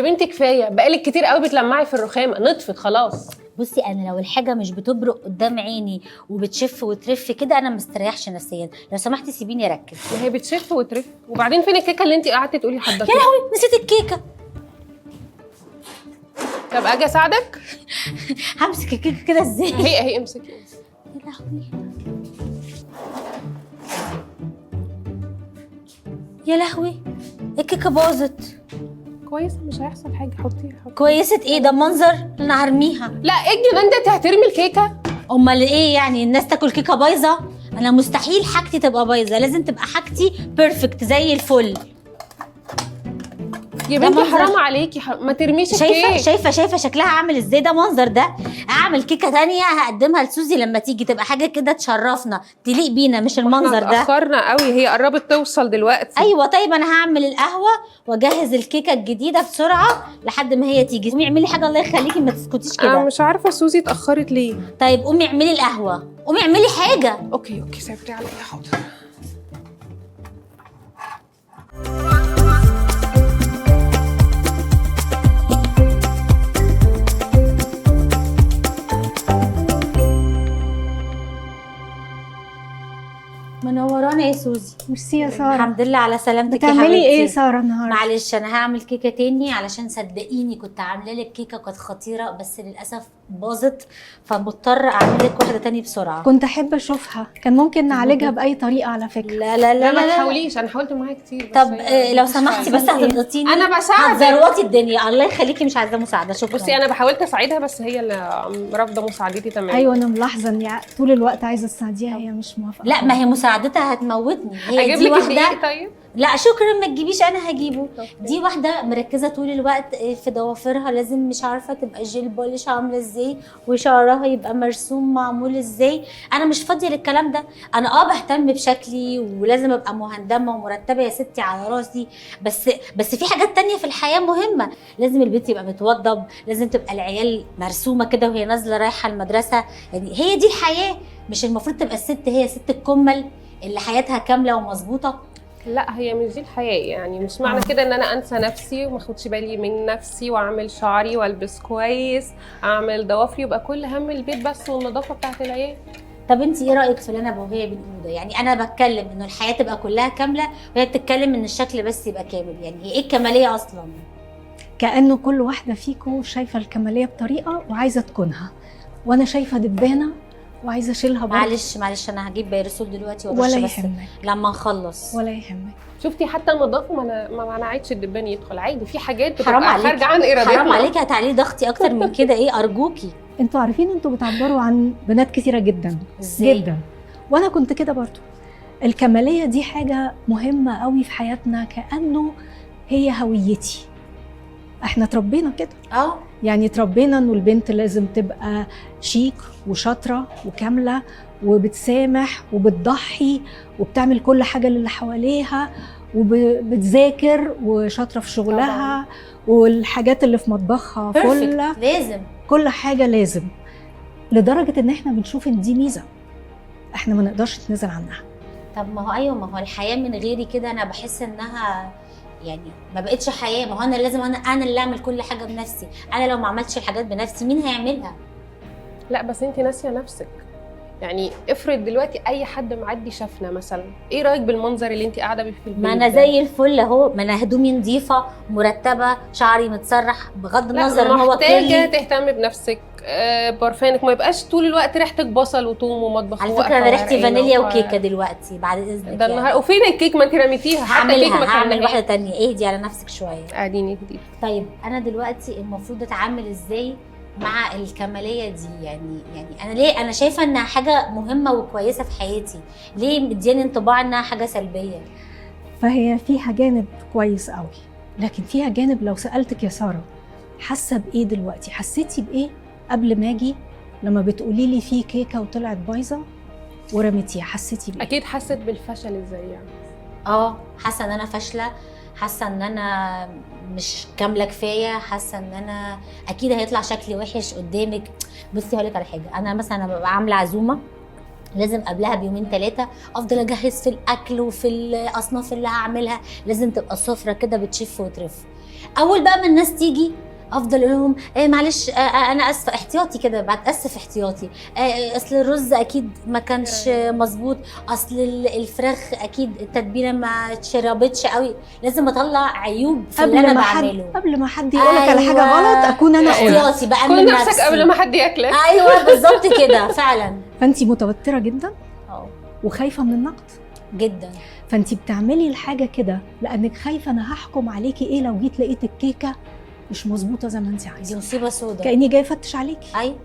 بنتي كفايه، بقالك كتير قوي بتلمعي في الرخامه، نطفت خلاص. بصي انا لو الحاجه مش بتبرق قدام عيني وبتشف وترف كده انا مستريحش نفسيا، لو سمحتي سيبيني اركز. ما هي بتشف وترف. وبعدين فين الكيكه اللي انت قعدتي تقولي يا حضرتيها؟ لهوي نسيت الكيكه. طب اجي اساعدك؟ همسك الكيكه كده ازاي؟ اهي امسكي. يا لهوي يا لهوي الكيكه باظت. كويسه مش هيحصل حاجه، حطيها. كويسه ايه ده منظر؟ انا هرميها. لا ايه الجنان ده، هترمي الكيكه؟ امال ايه يعني الناس تاكل كيكه بايظه؟ انا مستحيل حاجتي تبقى بايظه، لازم تبقى حاجتي بيرفكت زي الفل. يا ده بنتي منظر. حرام عليكي، ما ترميش الكيك. شايفه شكلها عامل ازاي؟ ده منظر ده. اعمل كيكه تانية هقدمها لسوزي لما تيجي، تبقى حاجه كده تشرفنا تليق بينا، مش المنظر ده. اتاخرنا قوي، هي قربت توصل دلوقتي. ايوه طيب انا هعمل القهوه واجهز الكيكه الجديده بسرعه لحد ما هي تيجي. قومي اعملي حاجه الله يخليكي، ما تسكتيش انا كده. مش عارفه سوزي اتاخرت ليه. طيب قومي اعملي القهوه، قومي اعملي حاجه. اوكي سيبتي عليا، حاضر. منورانا يا سوزي. ميرسي يا ساره. الحمد لله على سلامتك يا حبيبتي. بتعملي ايه ساره النهارده؟ معلش انا هعمل كيكه تاني علشان صدقيني كنت عامله لك كيكه كانت خطيره بس للاسف باظت، فمضطر اعمل لك واحده تاني بسرعه. كنت احب اشوفها، كان ممكن نعالجها باي طريقه على فكره. لا لا لا لا ما لا, لا. تحاوليش، انا حاولت معاها كتير. طب لو سمحتي بس هتضغطيني. انا بساعدك. هتزروطي الدنيا. الله يخليكي مش عايزه مساعده. شكرا. بصي انا بحاولت اساعدها بس هي اللي رافضه مساعدتي تماما. ايوه انا ملاحظه ان طول الوقت عايزه تساعديها هي مش موافقه. لا ما هي مساعدتها هتموتني. هي اجيب دي لك واحده. الدقيق طيب؟ لا شكرا ما تجيبيش، انا هجيبه. دي واحده مركزه طول الوقت في ضوافرها، لازم مش عارفه تبقى جيل بولش عامله ازاي وشعرها يبقى مرسوم معمول ازاي. انا مش فاضيه للكلام ده. انا بهتم بشكلي ولازم ابقى مهندمه ومرتبه يا ستي على راسي، بس في حاجات تانية في الحياه مهمه. لازم البيت يبقى متوضب، لازم تبقى العيال مرسومه كده وهي نازله رايحه المدرسه. يعني هي دي الحياه، مش المفروض تبقى الست هي ست الكمل اللي حياتها كامله ومظبوطه. لا هي مش دي الحياه، يعني مش معنى كده ان انا انسى نفسي وما اخدش بالي من نفسي واعمل شعري والبس كويس، اعمل ضوافري، يبقى كل هم البيت بس والنظافه بتاعت العيال. طب انت ايه رايك في اللي انا وهي بنقوله ده؟ يعني انا بتكلم انه الحياه تبقى كلها كامله وهي بتتكلم ان الشكل بس يبقى كامل. يعني هي ايه الكماليه اصلا؟ كانه كل واحده فيكم شايفه الكماليه بطريقه وعايزه تكونها، وانا شايفه دبانه وعايزه اشيلها برضه. معلش انا هجيب بيرسول دلوقتي ولا وارش بس يهمك لما نخلص. ولا يهمك. شفتي حتى النظافه ما منعتش الدبان يدخل عادي، في حاجات حرام بتبقى عليك، خارجه عن ارادتنا. حرام عليكي هتعلي ضغطي اكتر من كده. ايه ارجوكي. انتوا عارفين انتوا بتعبروا عن بنات كثيره جدا ازاي؟ جدا، وانا كنت كده برضه. الكماليه دي حاجه مهمه قوي في حياتنا، كانه هي هويتي. احنا اتربينا كده، يعني اتربينا انه البنت لازم تبقى شيك وشاطره وكامله وبتسامح وبتضحي وبتعمل كل حاجه للي حواليها وبتذاكر وشاطره في شغلها والحاجات اللي في مطبخها فله. لازم كل حاجه لازم، لدرجه ان احنا بنشوف ان دي ميزه احنا ما نقدرش نتنازل عنها. طب ما هو ايوه، ما هو الحياه من غيري كده انا بحس انها يعني ما بقتش حياه. ما هو انا لازم انا اللي اعمل كل حاجه بنفسي. انا لو ما عملتش الحاجات بنفسي مين هيعملها؟ لا بس انت ناسيه نفسك. يعني افرض دلوقتي اي حد معدي شافنا مثلا، ايه رايك بالمنظر اللي انت قاعده بيه في البيت؟ ما انا زي الفل اهو، ما انا هدومي نظيفه مرتبه، شعري متسرح، بغض النظر ان هو محتاجه تهتمي بنفسك. برفانك ما يبقاش طول الوقت ريحتك بصل وثوم ومطبخ. على فكره انا ريحتي فانيليا وكيكه دلوقتي بعد اذنك. ده النهار وفين الكيك؟ ما انت رميتيها. حتى الكيك ما هعمل واحده ثانيه. اهدي على نفسك شويه. قاعدين جديد. طيب انا دلوقتي المفروض اتعامل ازاي مع الكماليه دي؟ يعني انا ليه انا شايفه انها حاجه مهمه وكويسه في حياتي، ليه مدياني انطباع انها حاجه سلبيه؟ فهي فيها جانب كويس قوي، لكن فيها جانب. لو سالتك يا ساره حاسه بايه دلوقتي؟ حسيتي بايه قبل ما اجي لما بتقولي لي في كيكه وطلعت بايظه ورميتيها؟ حسيتي بايه؟ اكيد حسيت بالفشل. ازاي يعني؟ حاسه ان انا فاشله، حاسه ان انا مش كامله كفايه، حاسه ان انا اكيد هيطلع شكلي وحش قدامك. بصي هقول لك على حاجه، انا مثلا ببقى عامله عزومه لازم قبلها بيومين 3 افضل اجهز في الاكل وفي الاصناف اللي هعملها، لازم تبقى السفره كده بتشف وترف. اول بقى ما الناس تيجي افضل اقول لهم معلش انا اسفه، احتياطي كده، بتاسف احتياطي، اصل الرز اكيد ما كانش مظبوط، اصل الفراخ اكيد التتبيله ما اتشربتش قوي. لازم اطلع عيوب في اللي انا بعمله قبل ما حد يقولك على حاجه غلط اكون انا احتياطي بقى كل نفسك قبل ما حد ياكلك. ايوه بالظبط كده فعلا. فانت متوتره جدا وخايفه من النقد جدا، فانت بتعملي الحاجه كده لانك خايفه انا هحكم عليكي ايه لو جيت لقيت الكيكه مش مظبوطه زي ما انت عايزه. دي مصيبه سوداء، كاني جاي افتش عليكي. ايوه.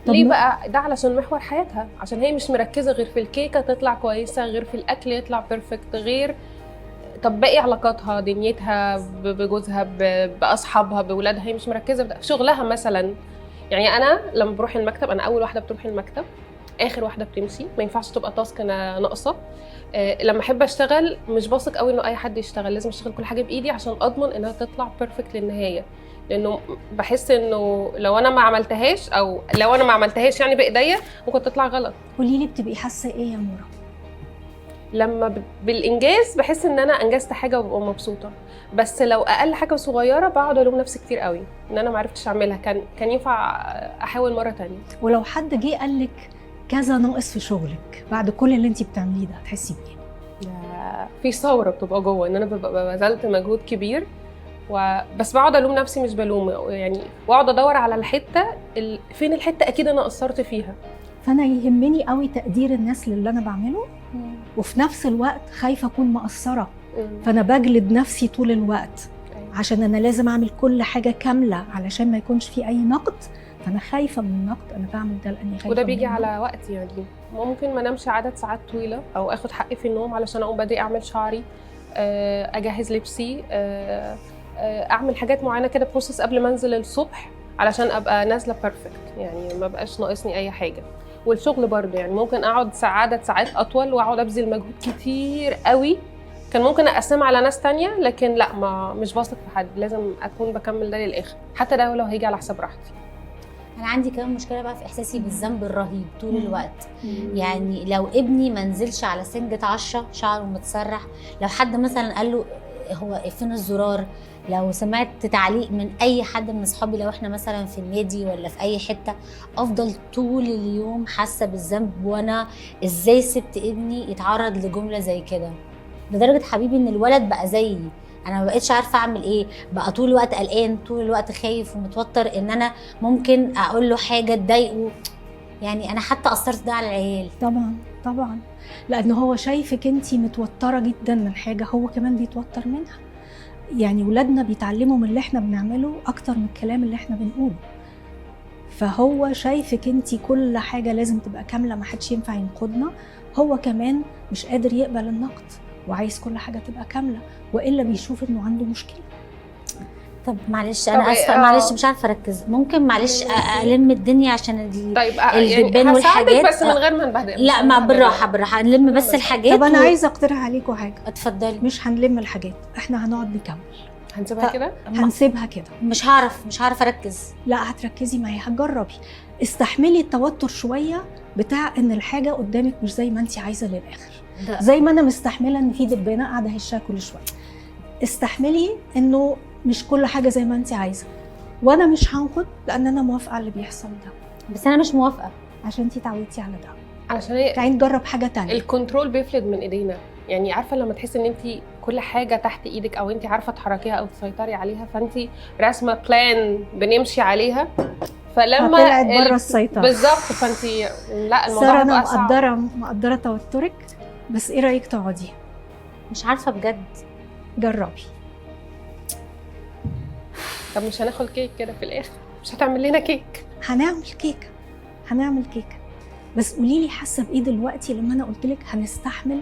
ليه بقى ده؟ علشان محور حياتها، عشان هي مش مركزه غير في الكيكه تطلع كويسه، غير في الاكل يطلع بيرفكت، غير طب باقي علاقاتها، دنيتها بجوزها، باصحابها، باولادها، هي مش مركزه في شغلها مثلا. يعني انا لما بروح المكتب، انا اول واحده بتروح المكتب، اخر واحده بتمشي، ما ينفعش تبقى تاسك انا ناقصه. لما احب اشتغل مش بثق قوي انه اي حد يشتغل، لازم اشتغل كل حاجه بايدي عشان اضمن انها تطلع بيرفكت للنهايه، لانه بحس انه لو انا ما عملتهاش، او لو انا ما عملتهاش يعني بايديا، ممكن تطلع غلط. قولي لي بتبقي حاسه ايه يا نوره لما بالانجاز بحس ان انا انجزت حاجه وببقى مبسوطه، بس لو اقل حاجه صغيره بقعد الوم نفسي كتير قوي ان انا ما عرفتش اعملها، كان ينفع احاول مره تانية. ولو حد جه قال لك كذا ناقص في شغلك بعد كل اللي انت بتعمليه ده هتحسي بايه؟ في ثوره بتبقى جوه ان انا ببقى بذلت مجهود كبير، بس بقعد الوم نفسي، مش بلوم يعني، واقعد ادور على الحته فين الحته اكيد انا قصرت فيها. فانا يهمني قوي تقدير الناس للي انا بعمله، وفي نفس الوقت خايفه اكون مقصره، فانا بجلد نفسي طول الوقت عشان انا لازم اعمل كل حاجه كامله علشان ما يكونش في اي نقد، فانا خايفه من النقد. انا بعمل ده لاني خايفه، وده بيجي على وقت. يعني ممكن ما انامش عدد ساعات طويله، او اخد حقي في النوم علشان اقوم بدري اعمل شعري، اجهز لبسي، اعمل حاجات معينه كده بروسس قبل ما انزل الصبح علشان ابقى نازله بيرفكت، يعني ما بقاش ناقصني اي حاجه. والشغل برضه يعني ممكن اقعد عدد ساعات اطول واقعد ابذل مجهود كتير قوي، كان ممكن اقسمها على ناس تانية، لكن لا، مش بثق في حد، لازم اكون بكمل ده للاخر، حتى ده لو هيجي على حساب راحتي. انا عندي كمان مشكله بقى في احساسي بالذنب الرهيب طول الوقت. يعني لو ابني ما نزلش على سنجة 10 شعره متسرح، لو حد مثلا قال له هو فين الزرار، لو سمعت تعليق من اي حد من اصحابي، لو احنا مثلا في النادي ولا في اي حته، افضل طول اليوم حاسه بالذنب، وانا ازاي سبت ابني يتعرض لجمله زي كده. لدرجه حبيبي ان الولد بقى زيي، انا ما بقتش عارفه اعمل ايه، بقى طول الوقت قلقان، طول الوقت خايف ومتوتر ان انا ممكن اقول له حاجه تضايقه. يعني انا حتى اثرت ده على العيال. طبعا لان هو شايفك انتي متوتره جدا من حاجه هو كمان بيتوتر منها. يعني ولادنا بيتعلموا من اللي احنا بنعمله اكتر من الكلام اللي احنا بنقوله، فهو شايفك انتي كل حاجه لازم تبقى كامله، ما حدش ينفع ينقدنا، هو كمان مش قادر يقبل النقد وعايز كل حاجه تبقى كامله، والا بيشوف انه عنده مشكله. طب معلش انا اسفه، معلش مش عارفه اركز، ممكن معلش الم الدنيا عشان طيب الدبان والحاجات، بس من غير ما نبهدل. لا ما بالراحه نلم بس الحاجات. طب انا عايزه اقترح عليكم حاجه. اتفضلي. مش هنلم الحاجات، احنا هنقعد نكمل. هنسيبها كده؟ هنسيبها كده. مش هعرف اركز. لا هتركزي معايا، هتجربي. استحملي التوتر شويه بتاع ان الحاجه قدامك مش زي ما انت عايزه للاخر، زي ما انا مستحمله ان في دبانه قاعده هشها كل شويه. استحملي انه مش كل حاجه زي ما انت عايزه، وانا مش هنقد لان انا موافقه على اللي بيحصل ده، بس انا مش موافقه عشان انت اتعودتي على ده، عشان هي تعالي نجرب حاجه تانية. الكنترول بيفلت من ايدينا، يعني عارفه لما تحسي ان انت كل حاجه تحت ايدك، او انت عارفه تحركيها او تسيطري عليها، فانت راسمه بلان بنمشي عليها، فلما طلعت بره السيطره بالظبط، فانت لا، الموضوع انا بقى مقدره توترك، بس ايه رايك تقعدي؟ مش عارفه بجد. جربي. طب مش هناكل كيك كده في الاخر؟ مش هتعمل لنا كيك؟ هنعمل كيكه، بس قولي لي حاسه بايه دلوقتي لما انا قلت لك هنستحمل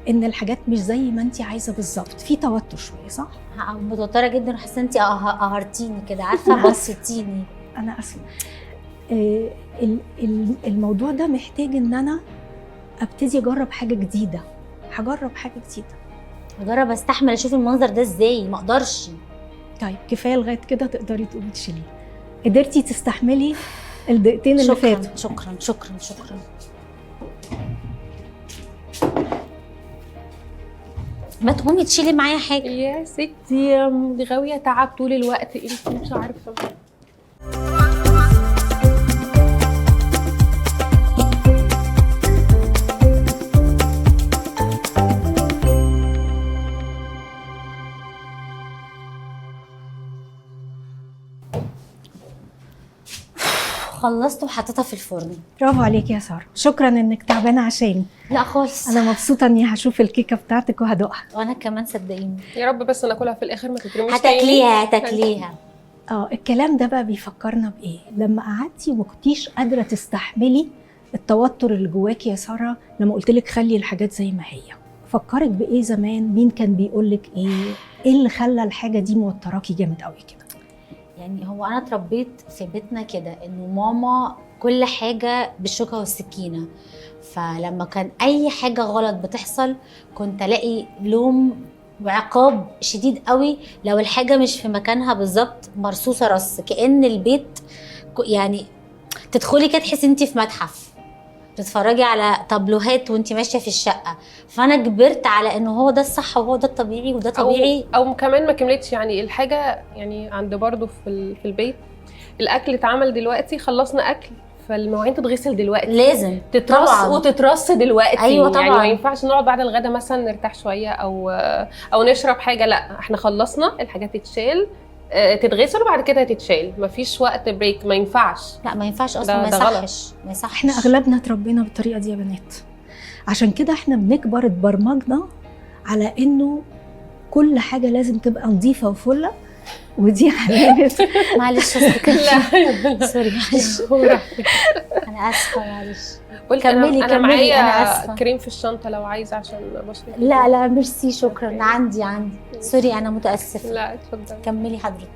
ان الحاجات مش زي ما انت عايزه بالظبط؟ في توتر شويه صح؟ متوتره جدا وحاسه انت قهرتيني كده، عارفه بسطتيني. انا اسفه. الموضوع ده محتاج ان انا ابتدي اجرب حاجه جديده. هجرب حاجه جديده، اجرب استحمل اشوف المنظر ده ازاي، ما اقدرش. طيب كفايه لغايه كده، تقدري تقومي تشيليه. قدرتي تستحملي الدقيقتين اللي فاتوا. شكرا. ما تقومي تشيلي معايا حاجه. يا ستي غاويه تعب طول الوقت، انت مش عارفه. خلصت وحطيتها في الفرن. برافو عليكي يا ساره، شكرا انك تعبانه عشاني. لا خالص، انا مبسوطه اني هشوف الكيكه بتاعتك وهدوقها. وانا كمان صدقيني. يا رب بس ناكلها في الاخر ما تترميش هتاكليها. الكلام ده بقى بيفكرنا بايه؟ لما قعدتي وما كنتيش قادره تستحملي التوتر اللي جواكي يا ساره، لما قلت لك خلي الحاجات زي ما هي، فكرك بايه زمان؟ مين كان بيقول لك ايه اللي خلى الحاجه دي موتراكي جامد قوي كده؟ يعني هو انا اتربيت في بيتنا كده انه ماما كل حاجه بالشوكه والسكينه، فلما كان اي حاجه غلط بتحصل كنت الاقي لوم وعقاب شديد قوي لو الحاجه مش في مكانها بالظبط، مرصوصه رص، كأن البيت يعني تدخلي كده تحسي انت في متحف تتفرجي على طابلوهات وانت ماشيه في الشقه. فانا كبرت على انه هو ده الصح وهو ده الطبيعي وده طبيعي. او كمان ما كملتش يعني الحاجه، يعني عند برضو في البيت الاكل اتعمل دلوقتي، خلصنا اكل فالمواعين تتغسل دلوقتي، لازم تترص طبعاً. وتترص دلوقتي. أيوة طبعاً. يعني ما ينفعش نقعد بعد الغدا مثلا نرتاح شويه او نشرب حاجه، لا احنا خلصنا الحاجات تتشال تتغسل وبعد كده تتشال، مفيش وقت بريك، ما ينفعش. لا ما ينفعش اصلا، ما يصحش ما يصحش. احنا اغلبنا اتربينا بالطريقه دي يا بنات، عشان كده احنا بنكبر اتبرمجنا على انه كل حاجه لازم تبقى نظيفه وفله، ودي علامه معلش لا سوري معلش انا اسفه معلش. كملي انا معايا انا اسفه. كريم في الشنطه لو عايزه عشان بشرتك. لا ميرسي شكرا، عندي سوري انا متاسفه. لا اتفضلي كملي حضرتك.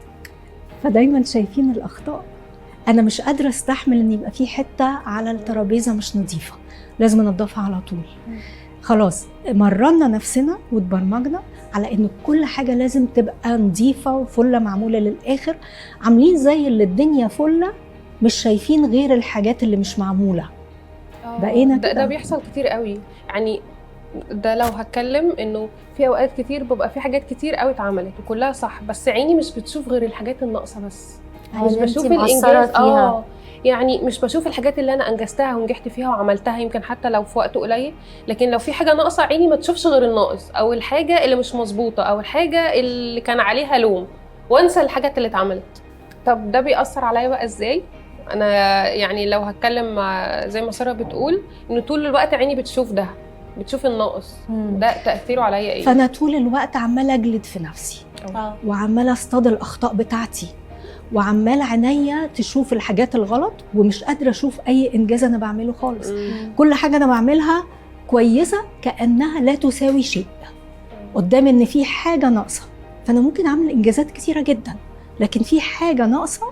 فدايما شايفين الاخطاء. انا مش قادره استحمل ان يبقى في حته على الترابيزه مش نظيفه، لازم انضفها على طول. خلاص مرنا نفسنا واتبرمجنا على ان كل حاجه لازم تبقى نظيفه وفله معموله للاخر، عاملين زي اللي الدنيا فله مش شايفين غير الحاجات اللي مش معموله. بقينا ده بيحصل كتير قوي. يعني ده لو هتكلم انه في اوقات كتير بيبقى في حاجات كتير قوي اتعملت وكلها صح، بس عيني مش بتشوف غير الحاجات الناقصه بس. مش بشوف الانجاز يعني مش بشوف الحاجات اللي انا انجزتها ونجحت فيها وعملتها يمكن حتى لو في وقت قليل، لكن لو في حاجه ناقصه عيني ما تشوفش غير الناقص او الحاجه اللي مش مظبوطه او الحاجه اللي كان عليها لوم، وانسى الحاجات اللي اتعملت. طب ده بيأثر عليا بقى ازاي؟ انا يعني لو هتكلم زي ما ساره بتقول انه طول الوقت عيني بتشوف ده، بتشوف الناقص، ده تأثيره عليا ايه؟ فانا طول الوقت عماله اجلد في نفسي وعماله اصطاد الاخطاء بتاعتي، وعماله عينيا تشوف الحاجات الغلط ومش قادره اشوف اي انجاز انا بعمله خالص. كل حاجه انا بعملها كويسه كانها لا تساوي شيء قدام ان في حاجه ناقصه. فانا ممكن اعمل انجازات كتيره جدا لكن في حاجه ناقصه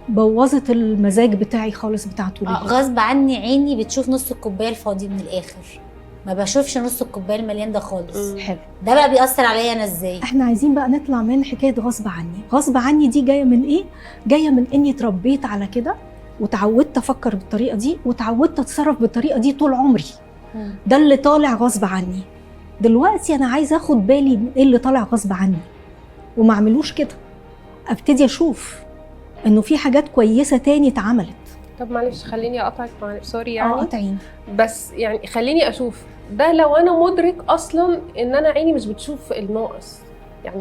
بوظت المزاج بتاعي خالص بتاع طول الوقت. غصب عني عيني بتشوف نص الكوبايه الفاضي من الاخر، ما بشوفش نص الكوبايه المليان ده خالص. حلو. ده بقى بيأثر عليا انا ازاي؟ احنا عايزين بقى نطلع من حكايه غصب عني. غصب عني دي جايه من ايه؟ جايه من اني اتربيت على كده وتعودت افكر بالطريقه دي وتعودت اتصرف بالطريقه دي طول عمري. ده اللي طالع غصب عني. دلوقتي انا عايزه اخد بالي من ايه اللي طالع غصب عني وما اعملوش كده، ابتدي اشوف انه في حاجات كويسه تاني اتعملت. طب معلش خليني اقطعك، سوري يعني قاطعين، بس يعني خليني اشوف ده لو انا مدرك اصلا ان انا عيني مش بتشوف الناقص.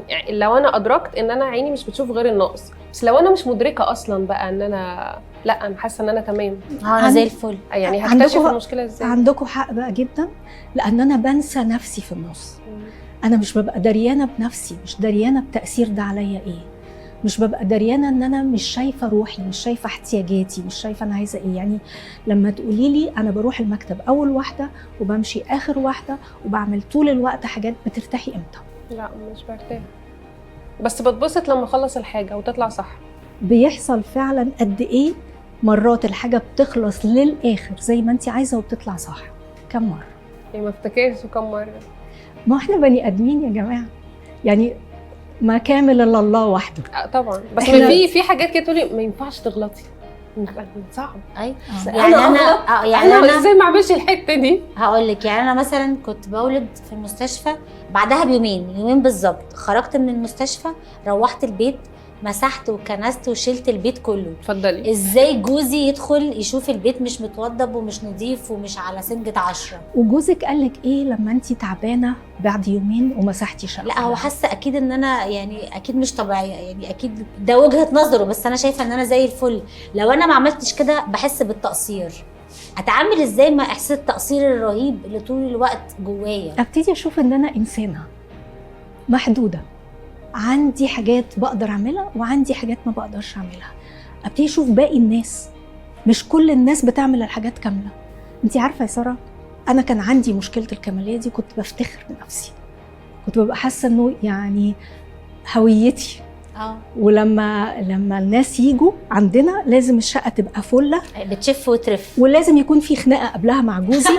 يعني لو انا ادركت ان انا عيني مش بتشوف غير الناقص، بس لو انا مش مدركه اصلا بقى ان انا لا انا حاسه ان انا تمام، انا زي الفل، يعني هكتشف المشكله ازاي. عندكم حق بقى جدا، لان انا بنسى نفسي في النص. انا مش ببقى دريانه بنفسي، مش دريانه بتاثير ده عليا ايه، مش ببقى دريانه ان انا مش شايفه روحي، مش شايفه احتياجاتي، مش شايفه انا عايزه ايه. يعني لما تقولي لي انا بروح المكتب اول واحده وبمشي اخر واحده وبعمل طول الوقت حاجات، بترتاحي امتى؟ لا مش برتاح، بس بتبسط لما اخلص الحاجه وتطلع صح. بيحصل فعلا قد ايه مرات الحاجه بتخلص للاخر زي ما انت عايزه وبتطلع صح؟ كم مره؟ يعني ما افتكرش كم مره. ما احنا بني ادمين يا جماعه، يعني ما كامل الا الله وحده. طبعا، بس في حاجات كده تقولي ما ينفعش تغلطي، صعب. ايوه يعني يعني انا ازاي ما اعملش الحته دي؟ هقول لك، يعني انا مثلا كنت بولد في المستشفى، بعدها بيومين بالظبط خرجت من المستشفى، روحت البيت، مسحت وكنست وشلت البيت كله. اتفضلي. ازاي جوزي يدخل يشوف البيت مش متوضب ومش نظيف ومش على سنجة 10؟ وجوزك قال لك ايه لما انت تعبانه بعد يومين ومسحتي شقه؟ لا هو حاسه اكيد ان انا يعني اكيد مش طبيعيه، يعني اكيد ده وجهه نظره، بس انا شايفه ان انا زي الفل. لو انا ما عملتش كده بحس بالتقصير، اتعامل ازاي مع احساس التقصير الرهيب اللي طول الوقت جوايا؟ ابتدي اشوف ان انا انسانه محدوده، عندي حاجات بقدر اعملها وعندي حاجات ما بقدرش اعملها. ابتدي اشوف باقي الناس، مش كل الناس بتعمل الحاجات كامله. انت عارفه يا ساره، انا كان عندي مشكله الكماليه دي، كنت بفتخر بنفسي، كنت ببقى حاسه انه يعني هويتي. ولما الناس يجوا عندنا لازم الشقه تبقى فله، بتشف وترف، ولازم يكون في خناقه قبلها مع جوزي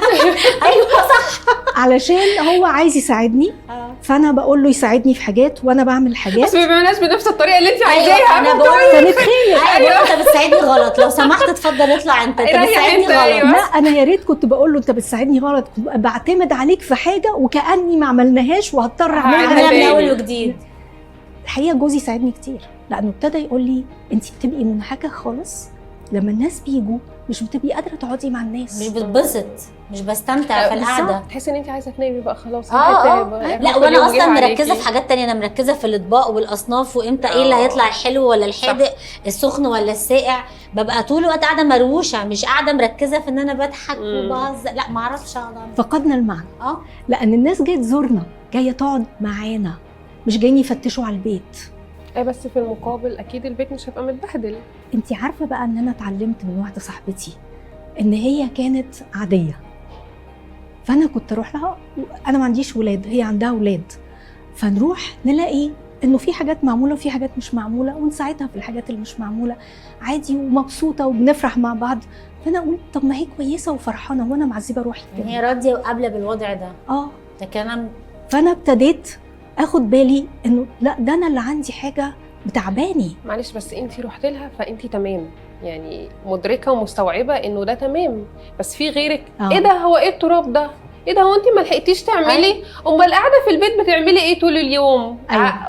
ايوه صح، علشان هو عايز يساعدني، فانا بقول له يساعدني في حاجات وانا بعمل حاجات، بس ما بيعملهاش بنفس الطريقه اللي انت عايزاها. انا بقول فنتخيل ايوه انت بتساعدني غلط، لو سمحت اتفضل اطلع انت بتساعدني غلط. لا انا يا ريت كنت بقول له انت بتساعدني غلط، كنت بعتمد عليك في حاجه وكاني ما عملناهاش وهضطر اعملها من اول وجديد. الحقيقه جوزي ساعدني كتير، لانه ابتدى يقول لي انت بتبقي منهكه خالص لما الناس بيجوا، مش بتبقي قادره تقعدي مع الناس، مش بتبسط، مش بستمتع في القعده، تحسي ان انت عايزه تنامي بقى خلاص. لا وانا اصلا مركزه في حاجات تانية، انا مركزه في الاطباق والاصناف وامتى ايه اللي هيطلع الحلو ولا الحادق، السخن ولا الساقع. ببقى طول الوقت قاعده مروشه، مش قاعده مركزه في ان انا بضحك وبهزر، لا ما اعرفش اقعد. فقدنا المعنى. لان الناس جايه تزورنا، جايه تقعد معانا، مش جايين يفتشوا على البيت. بس في المقابل اكيد البيت مش هيبقى متبهدل. انت عارفه بقى ان انا اتعلمت من واحده صاحبتي ان هي كانت عاديه، فانا كنت اروح لها، انا ما عنديش ولاد، هي عندها ولاد، فنروح نلاقي انه في حاجات معموله وفي حاجات مش معموله، ونساعدها في الحاجات اللي مش معموله عادي ومبسوطه وبنفرح مع بعض. فانا اقول طب ما هي كويسه وفرحانه وانا معذبه روحي كده، هي راضيه وقابله بالوضع ده. ده كلام. فانا ابتديت اخد بالي انه لا، ده انا اللي عندي حاجه بتعباني. معلش بس انت رحت لها فانت تمام، يعني مدركه ومستوعبه انه ده تمام، بس في غيرك ايه ده، هو ايه التراب ده، ايه ده، هو انت ما لحقتيش تعملي؟ امال قاعده في البيت بتعملي ايه طول اليوم؟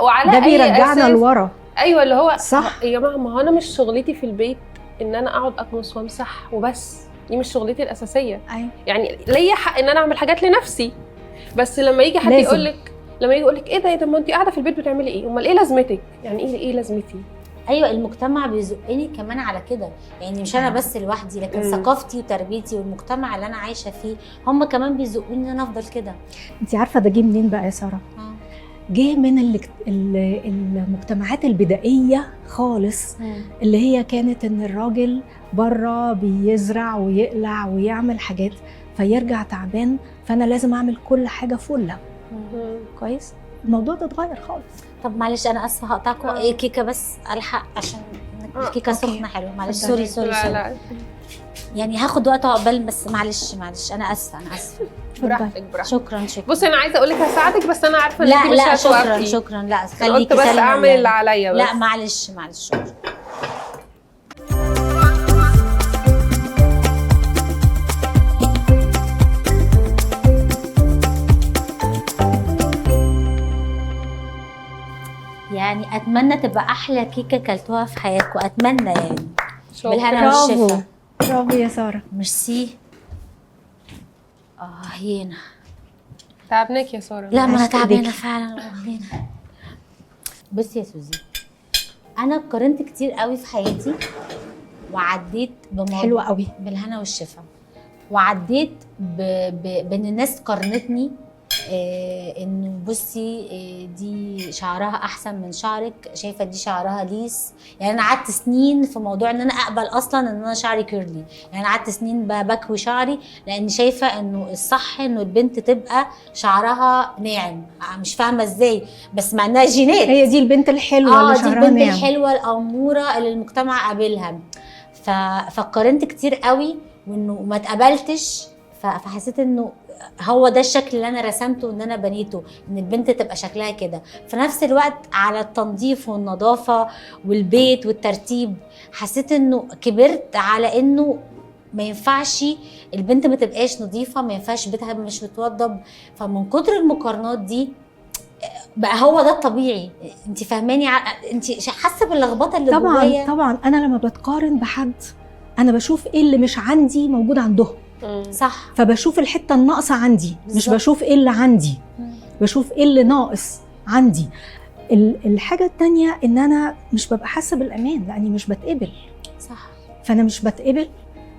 وعلى ده بيرجعنا لورا. ايوه اللي هو صح يا جماعه، ما هو انا مش شغلتي في البيت ان انا اقعد اكنس وامسح وبس، دي مش شغلتي الاساسيه. يعني ليا حق ان انا اعمل حاجات لنفسي، بس لما يجي حد يقول لك ايه ده ما انت قاعده في البيت بتعملي ايه، امال ايه لازمتك؟ يعني ايه لازمتي؟ ايوه المجتمع بيزقني كمان على كده، يعني مش انا بس لوحدي، لكن ثقافتي وتربيتي والمجتمع اللي انا عايشه فيه هم كمان بيزقوني ان انا افضل كده. انت عارفه ده جه منين بقى يا ساره؟ جه من المجتمعات البدائيه خالص، اللي هي كانت ان الراجل بره بيزرع ويقلع ويعمل حاجات فيرجع تعبان، فانا لازم اعمل كل حاجه فله. كويس. الموضوع ده اتغير خالص. طب معلش انا اسفه هقطعكم، ايه كيكه بس الحق عشان الكيكه سخنه حلوه، معلش سوري لا. يعني هاخد وقت عقبال، بس معلش انا اسفه براحتك. شكرا. بصي انا عايزه اقول لك هساعدك، بس انا عارفه ان انت مش هتوافقي. شكرا لا خليكي بس اعمل اللي عليا. لا معلش شكرا. يعني اتمنى تبقى احلى كيكه كلتوها في حياتكم، اتمنى يعني بالهنا والشفا. برافو يا ساره. ميرسي. هينا تعبناك يا ساره. لا ما انا تعبانه فعلا. بصي يا سوزي، انا قارنت كتير قوي في حياتي وعديت حلوه قوي بالهنا والشفا، وعديت بان الناس قارنتني انه بصي دي شعرها احسن من شعرك، شايفه دي شعرها ليس. يعني انا قعدت سنين في موضوع ان انا اقبل اصلا ان انا شعري كيرلي، يعني انا قعدت سنين بكوي شعري لان شايفه انه الصح انه البنت تبقى شعرها ناعم، مش فاهمه ازاي، بس مع انها جينات. هي دي البنت الحلوه اللي شعرها ناعم، دي البنت الحلوه الاموره اللي المجتمع قابلها. فقارنت كتير قوي وانه ما اتقبلتش فحسيت انه هو ده الشكل اللي انا رسمته، ان انا بنيته، ان البنت تبقى شكلها كده. في نفس الوقت على التنظيف والنظافه والبيت والترتيب حسيت انه كبرت على انه ما ينفعش البنت ما تبقاش نظيفه، ما ينفعش بيتها مش متوضب. فمن كتر المقارنات دي بقى هو ده الطبيعي. انت فاهماني؟ انت حاسه باللخبطه اللي جوايا؟ طبعا انا لما بتقارن بحد انا بشوف ايه اللي مش عندي موجود عندهم. صح. فبشوف الحته الناقصه عندي، مش بالزبط. بشوف ايه اللي عندي، بشوف ايه اللي ناقص عندي. الحاجه التانية ان انا مش ببقى حاسه بالامان لاني مش بتقبل. صح. فانا مش بتقبل،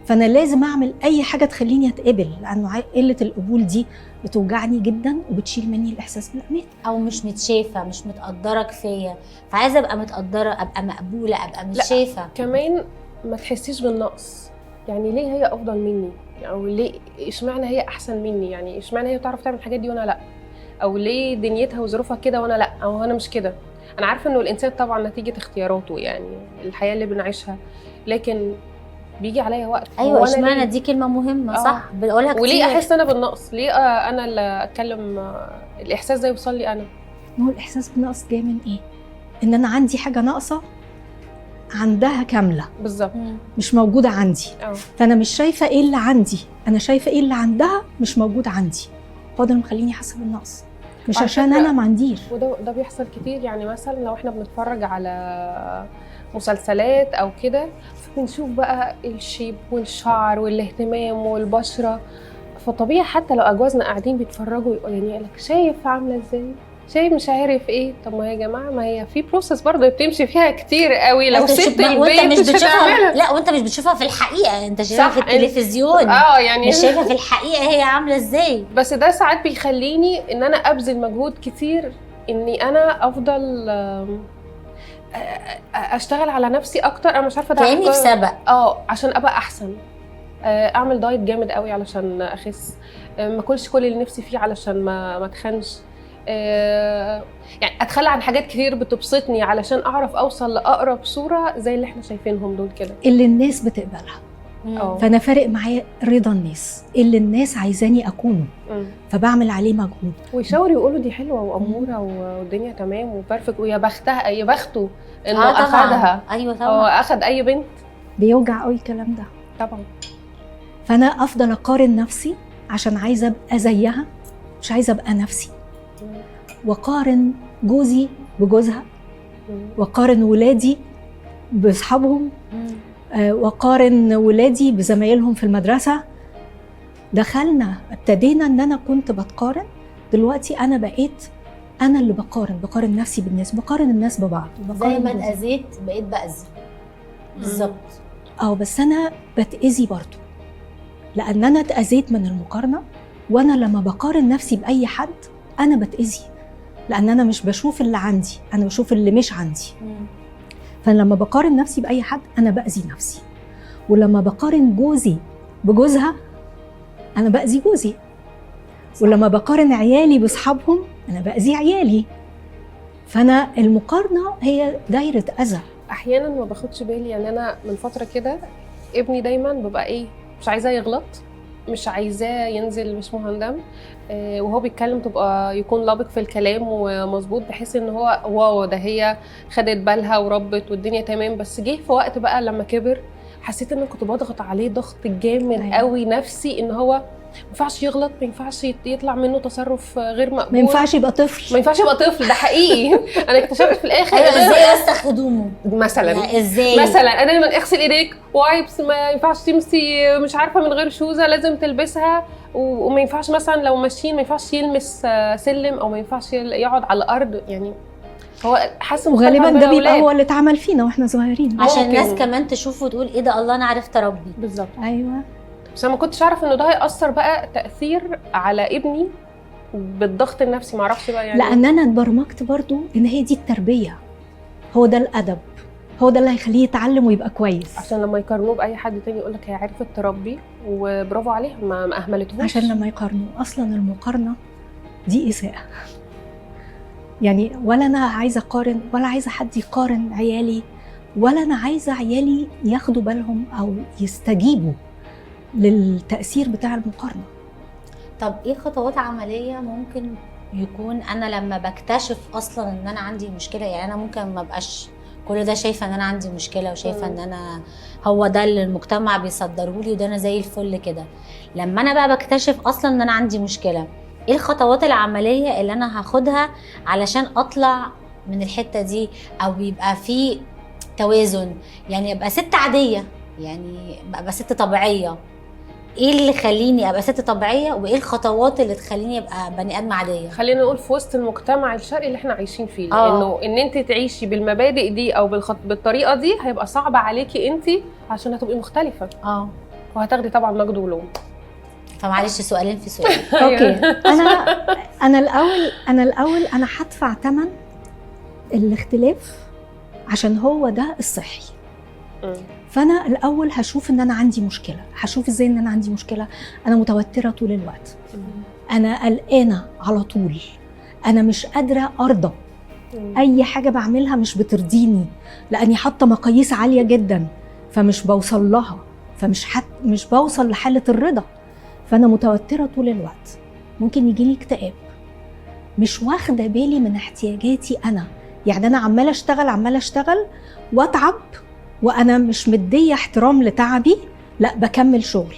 فانا لازم اعمل اي حاجه تخليني اتقبل، لانه قله القبول دي بتوجعني جدا وبتشيل مني الاحساس بالامان. او مش متشافه، مش متقدره كفايه، فعايزه ابقى متقدره، ابقى مقبوله، ابقى متشافه. كمان ما تحسيش بالنقص، يعني ليه هي افضل مني، او ليه اشمعنى هي احسن مني، يعني اشمعنى هي بتعرف تعمل الحاجات دي وانا لا، او ليه دنيتها وظروفها كده وانا لا، او انا مش كده. انا عارفه انه الانسان طبعا نتيجه اختياراته، يعني الحياه اللي بنعيشها، لكن بيجي عليا وقت. ايوه اشمعنى دي كلمه مهمه. صح. بقولها كتير. وليه احس انا بالنقص؟ ليه انا اللي اتكلم الاحساس ده يوصل لي انا؟ هو الاحساس بالنقص جاي من ايه؟ ان انا عندي حاجه ناقصه عندها كامله بالظبط، مش موجوده عندي. فانا مش شايفه ايه اللي عندي، انا شايفه ايه اللي عندها مش موجود عندي. هو ده اللي مخليني حاسه بالنقص، مش عشان انا ما عنديش. وده بيحصل كتير. يعني مثلا لو احنا بنتفرج على مسلسلات او كده، بنشوف بقى الشيب والشعر والاهتمام والبشره، فطبيعي حتى لو اجوازنا قاعدين بيتفرجوا يعني يقولك شايف عامله ازاي، شايف مش عارف ايه. طب ما يا جماعه، ما هي في بروسس برضه بتمشي فيها كتير قوي. لو سبت البيت مش بتشوفها. لا وانت مش بتشوفها في الحقيقه، انت شايفها في التلفزيون. يعني مش شايفها في الحقيقه هي عامله ازاي. بس ده ساعات بيخليني ان انا ابذل مجهود كتير اني انا افضل اشتغل على نفسي اكتر. انا مش عارفه ده كاني في سبق عشان ابقى احسن، اعمل دايت جامد قوي علشان اخس، ما اكلش كل اللي نفسي فيه علشان ما اتخنش، يعني اتخلى عن حاجات كتير بتبسطني علشان اعرف اوصل لاقرب صوره زي اللي احنا شايفينهم دول كده، اللي الناس بتقبلها. فانا فارق معايا رضا الناس، اللي الناس عايزاني اكونه. فبعمل عليه مجهود. ويشاوروا يقولوا دي حلوه واموره والدنيا تمام وبرفكت، ويا بختها يا بخته انه اخدها. ايوه طبعا. هو اخد اي بنت. بيوجع قوي الكلام ده طبعا. فانا افضل اقارن نفسي عشان عايزه ابقى زيها، مش عايزه ابقى نفسي. وقارن جوزي بجوزها، وقارن ولادي باصحابهم، وقارن ولادي بزمايلهم في المدرسه. ابتدينا ان انا كنت بتقارن، دلوقتي انا بقيت انا اللي بقارن نفسي بالناس، بقارن الناس ببعض. زي ما اتاذيت بقيت باذي بالظبط. بس انا بتاذي برضو، لان انا اتاذيت من المقارنه. وانا لما بقارن نفسي باي حد انا بتاذي، لان انا مش بشوف اللي عندي، انا بشوف اللي مش عندي. فلما بقارن نفسي باي حد انا باذي نفسي. ولما بقارن جوزي بجوزها انا باذي جوزي. ولما بقارن عيالي باصحابهم انا باذي عيالي. فانا المقارنه هي دايره اذى. احيانا ما باخدش بالي. يعني انا من فتره كده ابني دايما ببقى مش عايزاه يغلط، مش عايزاه ينزل مش مهندم، وهو بيتكلم تبقى يكون لابق في الكلام ومظبوط، بحيث ان هو واو ده هي خدت بالها وربت والدنيا تمام. بس جه في وقت بقى لما كبر حسيت ان انا كنت بضغط عليه ضغط جامد قوي نفسي، ان هو ما ينفعش يغلط، ما ينفعش يطلع منه تصرف غير مقبول، ما ينفعش يبقى طفل، ما ينفعش يبقى طفل. ده حقيقي. انا اكتشفت في الاخر ازاي اوسخ هدومه مثلا. يعني ازاي مثلا انا دايما اغسل ايديك وايبس، ما ينفعش تمشي مش عارفه من غير شوزه، لازم تلبسها. وما ينفعش مثلا لو ماشيين ما ينفعش يلمس سلم، او ما ينفعش يقعد على الارض. يعني هو حاسس وغالبا ده بيبقى هو اللي اتعمل فينا واحنا صغيرين، عشان الناس كمان تشوف وتقول ايه ده، الله انا عرفت اربي. بالظبط. ايوه. بس انا ما كنتش اعرف انه ده هيأثر بقى تأثير على ابني بالضغط النفسي. ما اعرفش بقى يعني، لان انا اتبرمجت برضو ان هي دي التربيه، هو ده الادب، هو ده اللي هيخليه يتعلم ويبقى كويس. عشان لما يقارنوه باي حد تاني يقول لك هي عرفت تربي وبرافو عليها، ما اهملتهوش. عشان لما يقارنوا، اصلا المقارنه دي اساءه. يعني ولا انا عايزه اقارن، ولا عايزه حد يقارن عيالي، ولا انا عايزه عيالي ياخدوا بالهم او يستجيبوا. للتأثير بتاع المقارنة. طب ايه خطوات عمليه ممكن يكون انا لما بكتشف اصلا ان انا عندي مشكله؟ يعني انا ممكن ما ابقاش كل ده شايفه ان انا عندي مشكله وشايفه ان انا هو ده اللي المجتمع بيصدره لي وده انا زي الفل كده. لما انا بقى بكتشف اصلا ان انا عندي مشكله، ايه الخطوات العمليه اللي انا هاخدها علشان اطلع من الحته دي، او يبقى في توازن؟ يعني ابقى ست عاديه، يعني ابقى ست طبيعيه. ايه اللي يخليني ابقى ست طبيعيه، وايه الخطوات اللي تخليني ابقى بني ادم عاديه؟ خلينا نقول في وسط المجتمع الشرقي اللي احنا عايشين فيه، لانه ان انت تعيشي بالمبادئ دي او بالطريقه دي هيبقى صعب عليكي انت، عشان هتبقي مختلفه وهتاخدي طبعا مجد ولوم. فمعلش سؤالين في سؤال. اوكي. انا الاول انا هدفع ثمن الاختلاف عشان هو ده الصحي. فانا الاول هشوف ان انا عندي مشكله، هشوف ازاي ان انا عندي مشكله. انا متوتره طول الوقت، انا قلقانه على طول، انا مش قادره ارضى، اي حاجه بعملها مش بترضيني لاني حاطه مقاييس عاليه جدا فمش بوصل لها، مش بوصل لحاله الرضا، فانا متوتره طول الوقت. ممكن يجيلي اكتئاب، مش واخده بالي من احتياجاتي انا. يعني انا عماله اشتغل واتعب وانا مش مديه احترام لتعبي، لا بكمل شغل.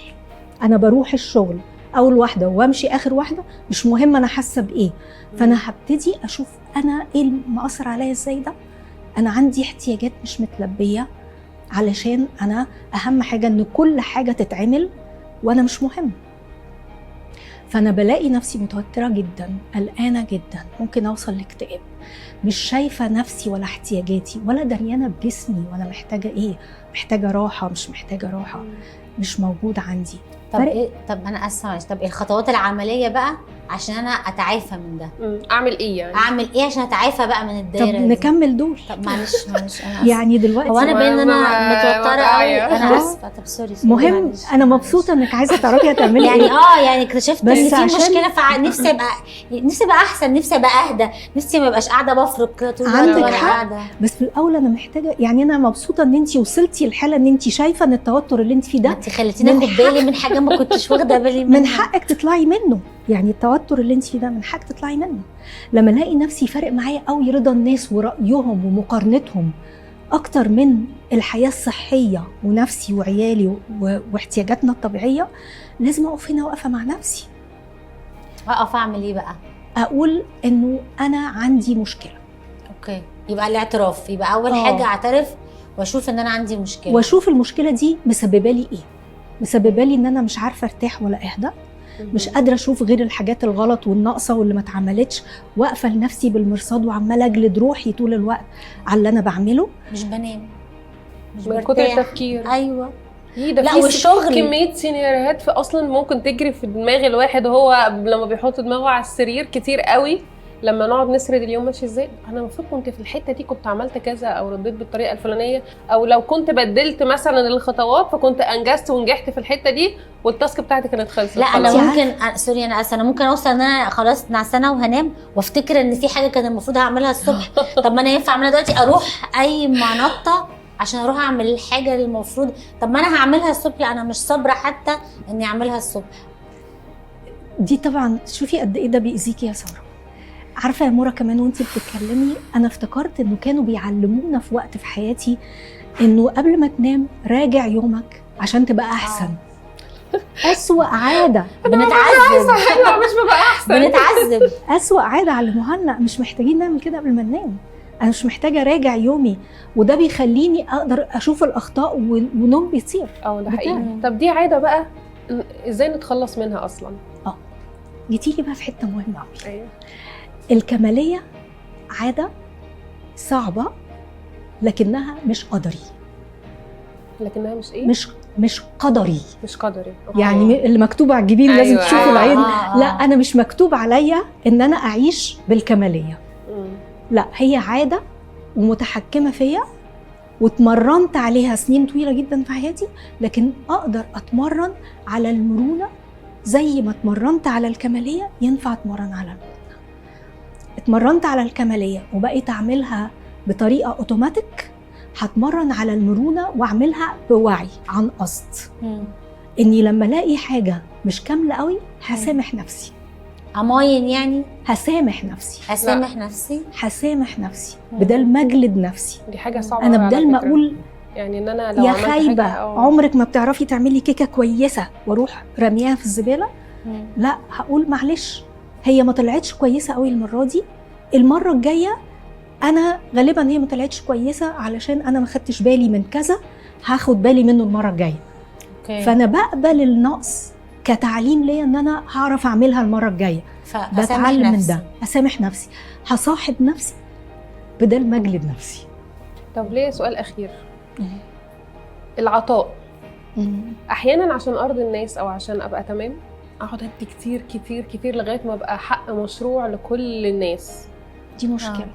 انا بروح الشغل اول واحده وامشي اخر واحده، مش مهم انا حاسه بايه. فانا هبتدي اشوف انا ايه مأثر عليا ازاي ده. انا عندي احتياجات مش متلبيه، علشان انا اهم حاجه ان كل حاجه تتعمل وانا مش مهم. فانا بلاقي نفسي متوتره جدا، قلقانه جدا، ممكن اوصل لاكتئاب، مش شايفه نفسي ولا احتياجاتي ولا دريانه بجسمي وانا محتاجه ايه، محتاجه راحه مش محتاجه راحه، مش موجود عندي. طب ايه؟ طب انا اسفه، طب ايه الخطوات العمليه بقى عشان انا اتعافى من ده؟ اعمل ايه يعني؟ اعمل ايه عشان اتعافى بقى من الدايره طب نكمل دول. طب معلش انا يعني دلوقتي هو انا باين ان انا متوتره قوي، انا اسفه. طب سوري مهم، انا مبسوطه انك عايزه تعرفي هتعملي يعني ايه. يعني اكتشفت ان في مشكله، فنفسي ابقى احسن، نفسي ابقى اهدى، نفسي ما ابقاش قاعده بفرك كده طول الوقت وانا قاعده. بس في الاول انا محتاجه، يعني انا مبسوطه ان انت وصلتي للحاله ان انت شايفه ان التوتر اللي انت فيه ده، انت خليتيني اخد بالي من حاجه ما كنتش واخده بالي منها. من حقك تطلعي منه، يعني التوتر اللي انت فيه ده من حقك تطلعي منه. لما الاقي نفسي فارق معايا قوي رضا الناس ورايهم ومقارنتهم اكتر من الحياه الصحيه ونفسي وعيالي واحتياجاتنا الطبيعيه، لازم اقف هنا واقفه مع نفسي. اقف اعمل ايه بقى؟ اقول انه انا عندي مشكله. اوكي، يبقى الاعتراف، يبقى اول حاجه اعترف واشوف ان انا عندي مشكله، واشوف المشكله دي مسببه لي ايه. مسببه لي ان انا مش عارفه ارتاح ولا اهدى، مش قادره اشوف غير الحاجات الغلط والناقصه واللي ما اتعملتش، واقفه لنفسي بالمرصاد وعماله اجلد روحي طول الوقت على اللي انا بعمله، مش بنام، مش من كتر التفكير. ايوه لا، والشغل كميه سيناريوهات في اصلا ممكن تجري في دماغ الواحد وهو لما بيحط دماغه على السرير كتير قوي. لما نقعد نسرد اليوم ماشي ازاي، انا المفروض كنت في الحته دي كنت عملت كذا، او رديت بالطريقه الفلانيه، او لو كنت بدلت مثلا الخطوات فكنت انجزت ونجحت في الحته دي والتاسك بتاعتي كانت خلصت. لا انا ممكن سوري انا اسفه، انا ممكن اوصل ان انا خلاص نعسانه وهنام وافتكر ان في حاجه كان المفروض اعملها الصبح. طب ما انا ينفع اعملها دلوقتي، اروح اي منطه عشان اروح اعمل الحاجه اللي المفروض. طب ما انا هعملها الصبح، انا مش صابره حتى اني اعملها الصبح. دي طبعا شوفي قد ايه ده بيأذيكي يا ساره. عارفه يا مورا كمان وانتي بتتكلمي انا افتكرت انه كانوا بيعلمونا في وقت في حياتي انه قبل ما تنام راجع يومك عشان تبقى احسن. أسوأ عاده بنتعذب، مش ببقى احسن، بنتعذب. أسوأ عاده علموها، مش محتاجين نعمل كده قبل ما ننام. انا مش محتاجه اراجع يومي، وده بيخليني اقدر اشوف الاخطاء ونوم بيصير. ده حقيقي. طب دي عاده بقى ازاي نتخلص منها اصلا؟ جيتيلي بقى في حته مهمه قوي. ايوه، الكماليه عاده صعبه لكنها مش قدري. لكنها مش ايه؟ مش قدري. مش قدري. يعني اللي مكتوب على الجبين لازم تشوفوا العين. لا انا مش مكتوب عليا ان انا اعيش بالكماليه. لا، هي عاده ومتحكمه فيا واتمرنت عليها سنين طويله جدا في حياتي، لكن اقدر اتمرن على المرونه زي ما اتمرنت على الكماليه. ينفع اتمرن على المرونه. اتمرنت على الكماليه وبقيت اعملها بطريقه اوتوماتيك، هتمرن على المرونه واعملها بوعي عن قصد. اني لما الاقي حاجه مش كامله قوي هسامح نفسي. عماين يعني هسامح نفسي، اسامح نفسي، هسامح نفسي بدل ما اجلد نفسي. دي حاجه صعبه انا على بدل ما فكرة. اقول يعني ان انا لو يا عملت خايبه حاجة عمرك ما بتعرفي تعملي كيكه كويسه واروح رميها في الزباله، لا هقول معلش هي ما طلعتش كويسه قوي المره دي، المره الجايه انا غالبا هي ما طلعتش كويسه علشان انا ما خدتش بالي من كذا، هاخد بالي منه المره الجايه. فانا بقبل النقص كتعليم ليا ان انا هعرف اعملها المره الجايه، بتعلم من ده. اسامح نفسي، هصاحب نفسي بدل ما اجلد نفسي. طب ليه سؤال اخير، العطاء احيانا عشان ارضي الناس او عشان ابقى تمام اقعد ادي كتير كتير كتير لغايه ما ابقى حق مشروع لكل الناس. دي مشكله.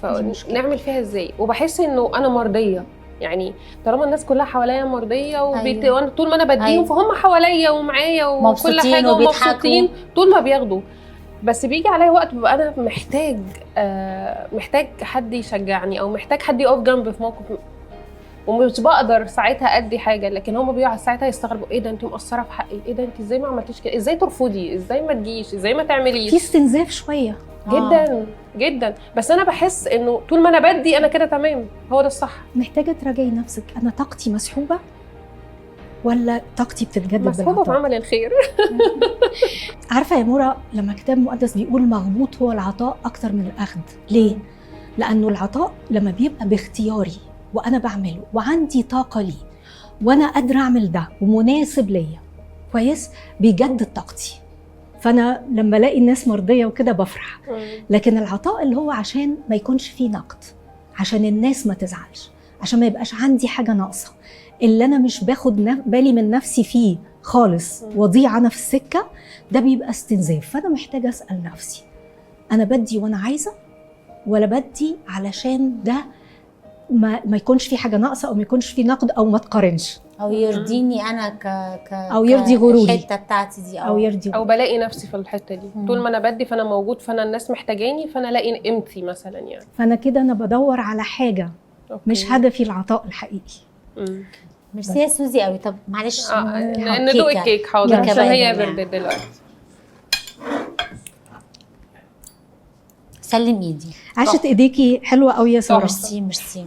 فنعمل فيها ازاي؟ وبحس انه انا مرضيه، يعني طالما الناس كلها حواليا مرضيه وانا طول ما انا بديهم فهم حواليا ومعايا وكل حاجه ومبسوطين طول ما بياخدوا. بس بيجي عليا وقت ببقى انا محتاج حد يشجعني او محتاج حد يقف جنبي في موقف ومش بقدر ساعتها ادي حاجه، لكن هم بيقعوا ساعتها يستغربوا ايه ده انت مقصره في حقي، ايه ده انت ازاي ما عملتيش كده، ازاي ترفضي، ازاي ما تجيش، ازاي ما تعمليش. في استنزاف شويه جدا جدا. بس انا بحس انه طول ما انا بدي انا كده تمام، هو ده الصح. محتاجه تراجعي نفسك، انا طاقتي مسحوبه ولا طاقتي بتتجدد مسحوبه في عمل الخير. عارفه يا مورا لما الكتاب المقدس بيقول مغبوط هو العطاء اكتر من الاخذ، ليه؟ لانه العطاء لما بيبقى باختياري وانا بعمله وعندي طاقه ليه وانا قادره اعمل ده ومناسب ليا كويس، بيجدد طاقتي. فانا لما الاقي الناس مرضيه وكده بفرح. لكن العطاء اللي هو عشان ما يكونش فيه نقد، عشان الناس ما تزعلش، عشان ما يبقاش عندي حاجه ناقصه، اللي انا مش باخد بالي من نفسي فيه خالص وضيع انا في السكه، ده بيبقى استنزاف. فانا محتاجه اسال نفسي انا بدي وانا عايزه ولا بدي علشان ده ما يكونش في حاجه ناقصه او ما يكونش في نقد او ما تقارنش او يرضيني انا او يرضي غروري الحته بتاعتي دي او يرضي او بلاقي نفسي في الحته دي. طول ما انا بدي فانا موجود، فانا الناس محتاجاني، فانا الاقي قيمتي مثلا يعني. فانا كده انا بدور على حاجه مش هدفي العطاء الحقيقي. ميرسي يا سوزي قوي. طب معلش ندوق الكيك حاضر عشان هي بردت دلوقتي. سلم ايدي. عاشت ايديكي حلوه قوي يا ساره. ميرسي.